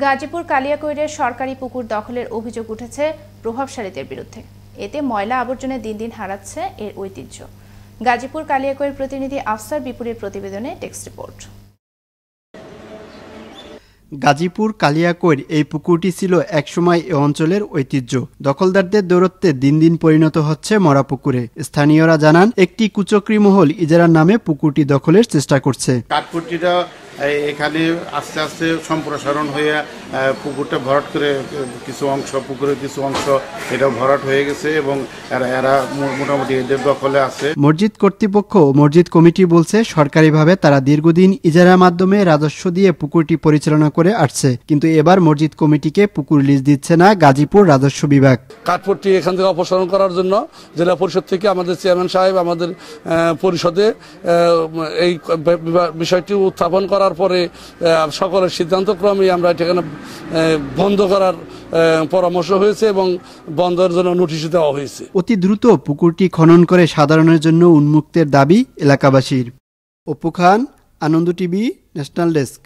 গাজীপুর কালিয়াকৈরের সরকারি পুকুর দখলের অভিযোগ উঠেছে প্রভাবশালীদের বিরুদ্ধে। এতে ময়লা আবর্জনা দিন দিন হারাচ্ছে এর ঐতিহ্য। গাজীপুর কালিয়াকৈর প্রতিনিধি আফসার বিপুলের প্রতিবেদনে টেক্সট রিপোর্ট। গাজীপুর কালিয়াকৈর এই পুকুরটি ছিল একসময় এই অঞ্চলের ঐতিহ্য। দখলদারদের দৌরত্বে দিন দিন পরিণত হচ্ছে মরা পুকুরে। স্থানীয়রা জানান, একটি কুচক্রী মহল ইজারার নামে পুকুরটি দখলের চেষ্টা করছে। কাঠপুটিটা এখানে আস্তে আস্তে সম্প্রসারণ হয়ে পুকুরটা ভরাট করে কিছু অংশ, পুকুরের কিছু অংশ এটা ভরাট হয়ে গেছে এবং এরা মোটামুটি এদের দখলে আছে। মসজিদ কর্তৃপক্ষ ও মসজিদ কমিটি বলছে, সরকারিভাবে তারা দীর্ঘদিন ইজারার মাধ্যমে রাজস্ব দিয়ে পুকুরটি পরিচালনা করে আসছে, কিন্তু এবার মসজিদ কমিটিকে পুকুর লিজ দিচ্ছে না গাজীপুর রাজস্ব বিভাগ। কাঠপুটি এখান থেকে অপসারণ করার জন্য জেলা পরিষদ থেকে আমাদের চেয়ারম্যান সাহেব আমাদের পরিষদে এই বিষয়টি উত্থাপন করার পরে সকলের সিদ্ধান্তক্রমে আমরা এখানে বন্ধ করার পরামর্শ হয়েছে এবং বন্ধের জন্য নোটিশ দেওয়া হয়েছে। অতি দ্রুত পুকুরটি খনন করে সাধারণের জন্য উন্মুক্তের দাবি এলাকাবাসীর। অপু খান, আনন্দ টিভি, ন্যাশনাল ডেস্ক।